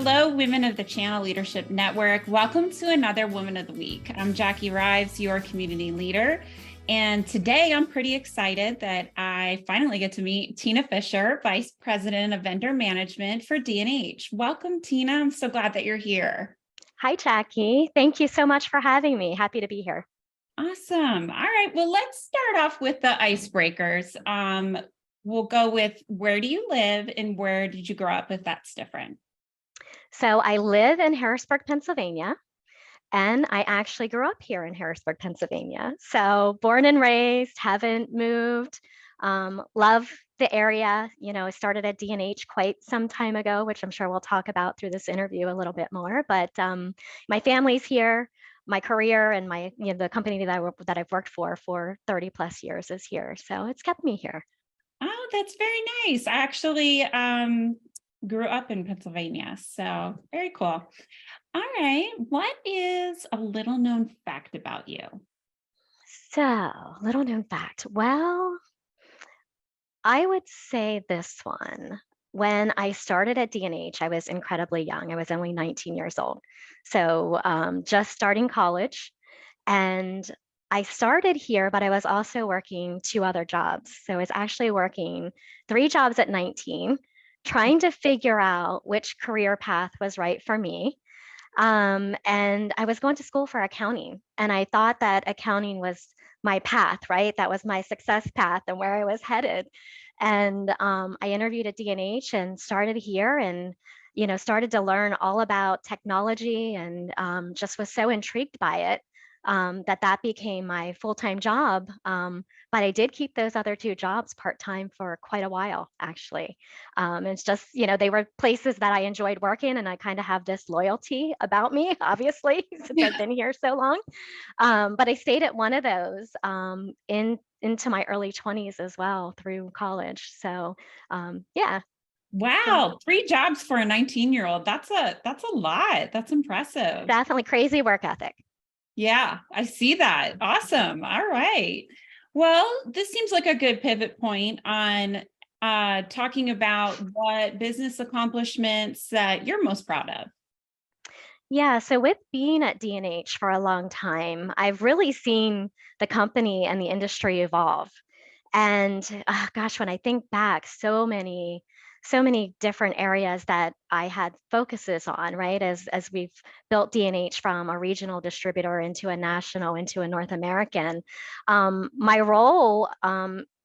Hello, women of the Channel Leadership Network. Welcome to another Woman of the Week. I'm Jackie Rives, your community leader. And today I'm pretty excited that I finally get to meet Tina Fisher, Vice President of Vendor Management for D&H. Welcome, Tina. I'm so glad that you're here. Hi, Jackie. Thank you so much for having me. Happy to be here. Awesome. All right. Well, let's start off with the icebreakers. We'll go with where do you live and where did you grow up if that's different? So I live in Harrisburg, Pennsylvania, and I actually grew up here in Harrisburg, Pennsylvania. So born and raised, haven't moved. Love the area. You know, I started at D&H quite some time ago, which I'm sure we'll talk about through this interview a little bit more. But my family's here. My career and my, the company that I've worked for 30 plus years is here. So it's kept me here. Oh, that's very nice. I actually grew up in Pennsylvania, so very cool. All right. What is a little known fact about you? So, little known fact. Well, I would say this one. When I started at D&H, I was incredibly young. I was only 19 years old. So, just starting college. And I started here, but I was also working two other jobs. So, I was actually working three jobs at 19, trying to figure out which career path was right for me. And I was going to school for accounting, and I thought that accounting was my path, right? That was my success path and where I was headed. And I interviewed at D&H and started here, and started to learn all about technology, and just was so intrigued by it that became my full-time job. But I did keep those other two jobs part-time for quite a while, actually. It's just, they were places that I enjoyed working, and I kind of have this loyalty about me, obviously, since I've been here so long. But I stayed at one of those into my early 20s as well through college. So yeah. Wow, three jobs for a 19-year-old. That's a lot. That's impressive. Definitely crazy work ethic. Yeah, I see that. Awesome. All right. Well, this seems like a good pivot point on talking about what business accomplishments that you're most proud of. Yeah, so with being at D&H for a long time, I've really seen the company and the industry evolve. And gosh, when I think back, so many different areas that I had focuses on, right? As we've built D&H from a regional distributor into a national, into a North American. My role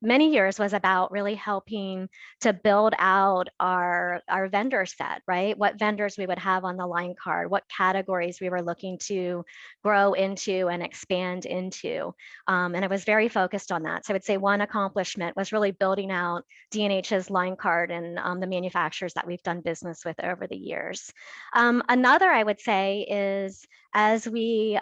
many years was about really helping to build out our vendor set, right? What vendors we would have on the line card, what categories we were looking to grow into and expand into. And I was very focused on that. So I would say one accomplishment was really building out D&H's line card and the manufacturers that we've done business with over the years. Another I would say is as we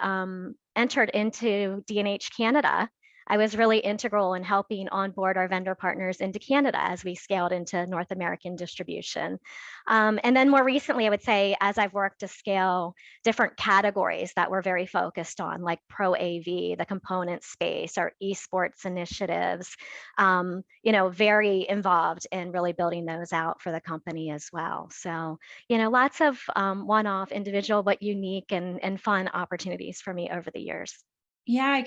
entered into D&H Canada, I was really integral in helping onboard our vendor partners into Canada as we scaled into North American distribution. And then more recently, I would say, as I've worked to scale different categories that we're very focused on, like Pro AV, the component space, our esports initiatives, very involved in really building those out for the company as well. So, lots of one-off individual, but unique and fun opportunities for me over the years. Yeah, I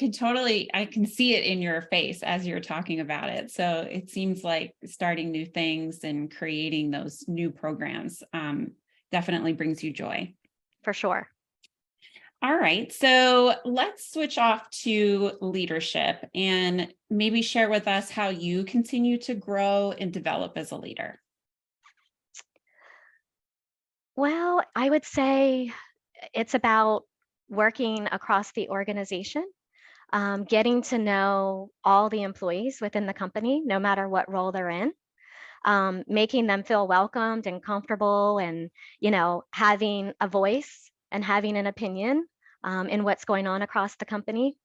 can see it in your face as you're talking about it. So it seems like starting new things and creating those new programs definitely brings you joy. For sure. All right, so let's switch off to leadership and maybe share with us how you continue to grow and develop as a leader. Well, I would say it's about working across the organization, getting to know all the employees within the company, no matter what role they're in, making them feel welcomed and comfortable, and having a voice and having an opinion in what's going on across the company.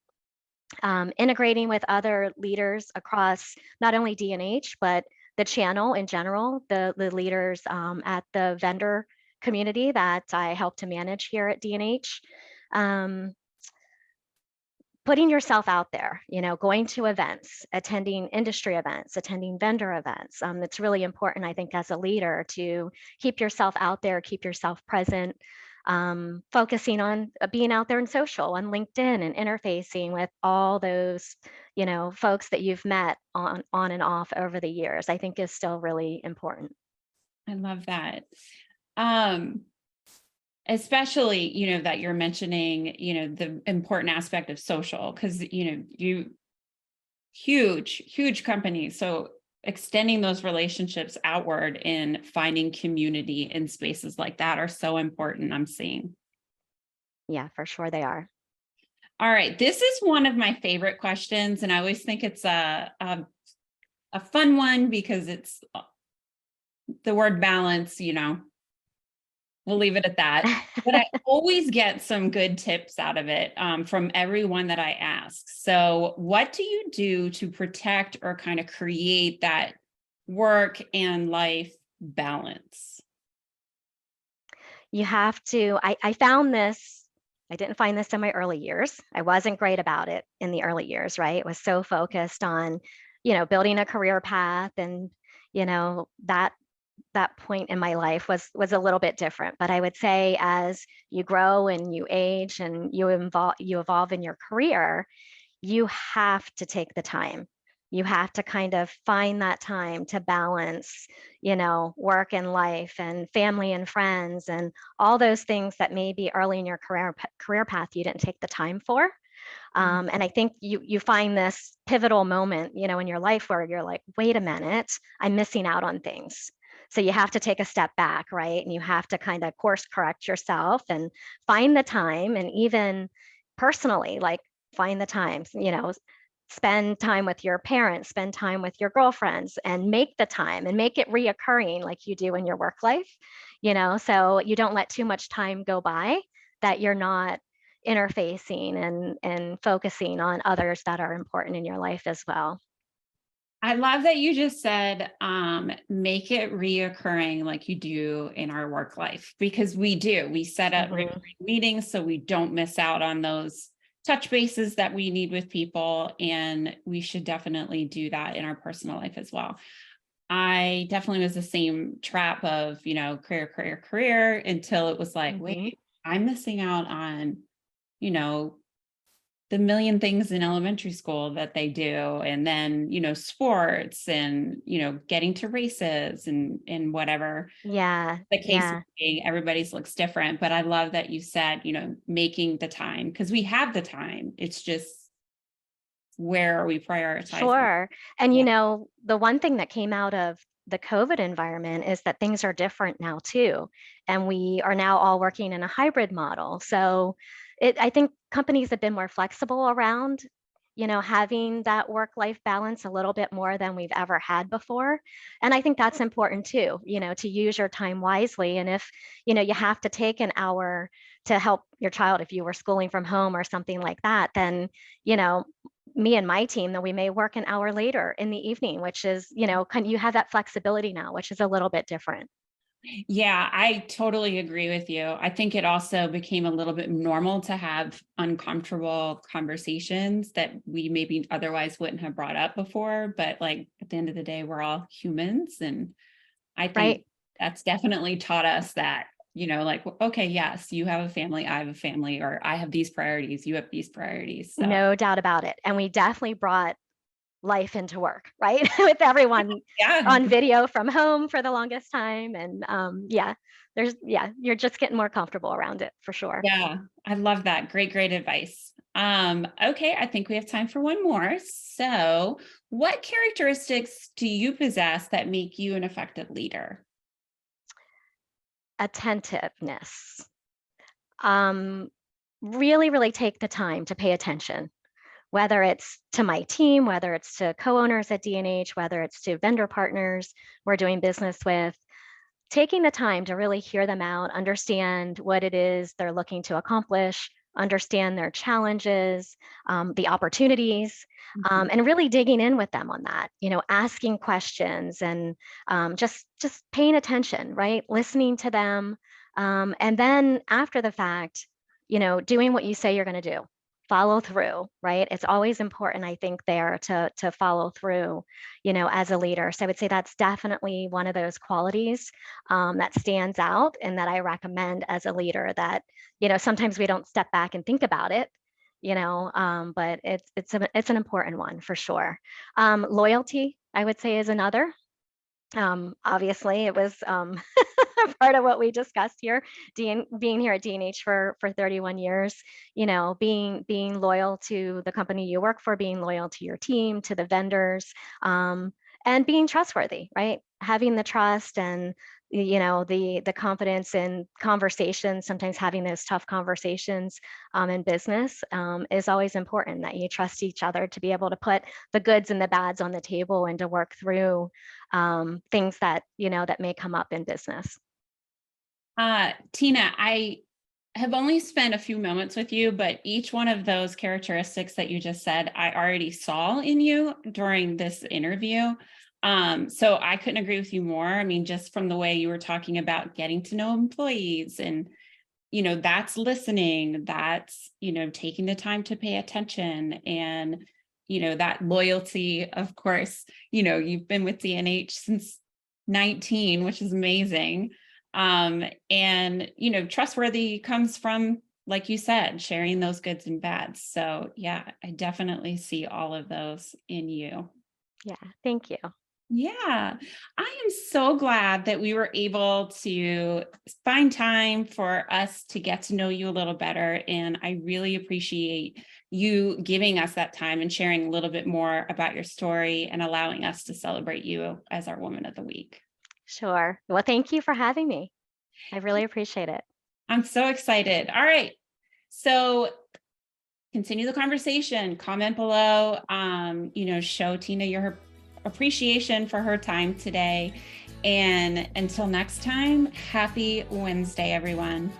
Integrating with other leaders across not only D&H, but the channel in general, the leaders at the vendor community that I help to manage here at D&H. putting yourself out there, going to events, attending industry events, attending vendor events. It's really important, I think, as a leader to keep yourself out there, keep yourself present, focusing on being out there in social, on LinkedIn, and interfacing with all those, folks that you've met on and off over the years, I think is still really important. I love that. Especially, that you're mentioning, the important aspect of social, because, huge companies. So extending those relationships outward and finding community in spaces like that are so important, I'm seeing. Yeah, for sure they are. All right. This is one of my favorite questions. And I always think it's a fun one because it's the word balance, we'll leave it at that. But I always get some good tips out of it from everyone that I ask. So what do you do to protect or kind of create that work and life balance? You have to, I found this, I didn't find this in my early years. I wasn't great about it in the early years, right? It was so focused on, building a career path, and, that point in my life was a little bit different. But I would say as you grow and you age and you evolve in your career, you have to take the time. You have to kind of find that time to balance, work and life and family and friends and all those things that maybe early in your career path you didn't take the time for. And I think you find this pivotal moment, in your life where you're like, wait a minute, I'm missing out on things. So you have to take a step back, right? And you have to kind of course correct yourself and find the time, and even personally, like, find the time, spend time with your parents, spend time with your girlfriends, and make the time and make it reoccurring like you do in your work life, so you don't let too much time go by that you're not interfacing and focusing on others that are important in your life as well. I love that you just said, make it reoccurring like you do in our work life, because we do. We set up recurring meetings so we don't miss out on those touch bases that we need with people. And we should definitely do that in our personal life as well. I definitely was the same trap of, career until it was like, wait, I'm missing out on, the million things in elementary school that they do. And then, sports and, getting to races and whatever. Yeah. The case being, everybody's looks different. But I love that you said, making the time, because we have the time. It's just, where are we prioritizing? Sure. And, the one thing that came out of the COVID environment is that things are different now too. And we are now all working in a hybrid model. So I think companies have been more flexible around, having that work-life balance a little bit more than we've ever had before. And I think that's important too, to use your time wisely. And if, you have to take an hour to help your child, if you were schooling from home or something like that, then, me and my team, that we may work an hour later in the evening, which is, you have that flexibility now, which is a little bit different. Yeah, I totally agree with you. I think it also became a little bit normal to have uncomfortable conversations that we maybe otherwise wouldn't have brought up before. But like at the end of the day, we're all humans. And I think that's definitely taught us that, like, okay, yes, you have a family, I have a family, or I have these priorities, you have these priorities. So. No doubt about it. And we definitely brought life into work, right? With everyone on video from home for the longest time. And you're just getting more comfortable around it for sure. Yeah, I love that. Great advice. Okay, I think we have time for one more. So what characteristics do you possess that make you an effective leader? Attentiveness. Really take the time to pay attention, whether it's to my team, whether it's to co-owners at D&H, whether it's to vendor partners we're doing business with, taking the time to really hear them out, understand what it is they're looking to accomplish, understand their challenges, the opportunities, and really digging in with them on that, asking questions and just paying attention, right? Listening to them. And then after the fact, doing what you say you're going to do. follow through, right? It's always important, I think, there to follow through, as a leader. So I would say that's definitely one of those qualities that stands out and that I recommend as a leader. That sometimes we don't step back and think about it, but it's an important one for sure. Loyalty, I would say, is another. Obviously, it was part of what we discussed here. Being here at D&H for 31 years, being loyal to the company you work for, being loyal to your team, to the vendors, and being trustworthy, right? Having the trust and the confidence in conversations. Sometimes having those tough conversations in business is always important. That you trust each other to be able to put the goods and the bads on the table and to work through things that that may come up in business. Tina, I have only spent a few moments with you, but each one of those characteristics that you just said, I already saw in you during this interview. So I couldn't agree with you more. I mean, just from the way you were talking about getting to know employees and, that's listening, that's, taking the time to pay attention and, that loyalty, of course, you've been with D&H since 19, which is amazing. And, trustworthy comes from, like you said, sharing those goods and bads. So yeah, I definitely see all of those in you. Yeah, thank you. Yeah, I am so glad that we were able to find time for us to get to know you a little better. And I really appreciate you giving us that time and sharing a little bit more about your story and allowing us to celebrate you as our Woman of the Week. Sure. Well, thank you for having me. I really appreciate it. I'm so excited. All right. So continue the conversation, comment below, show Tina your appreciation for her time today. And until next time, happy Wednesday, everyone.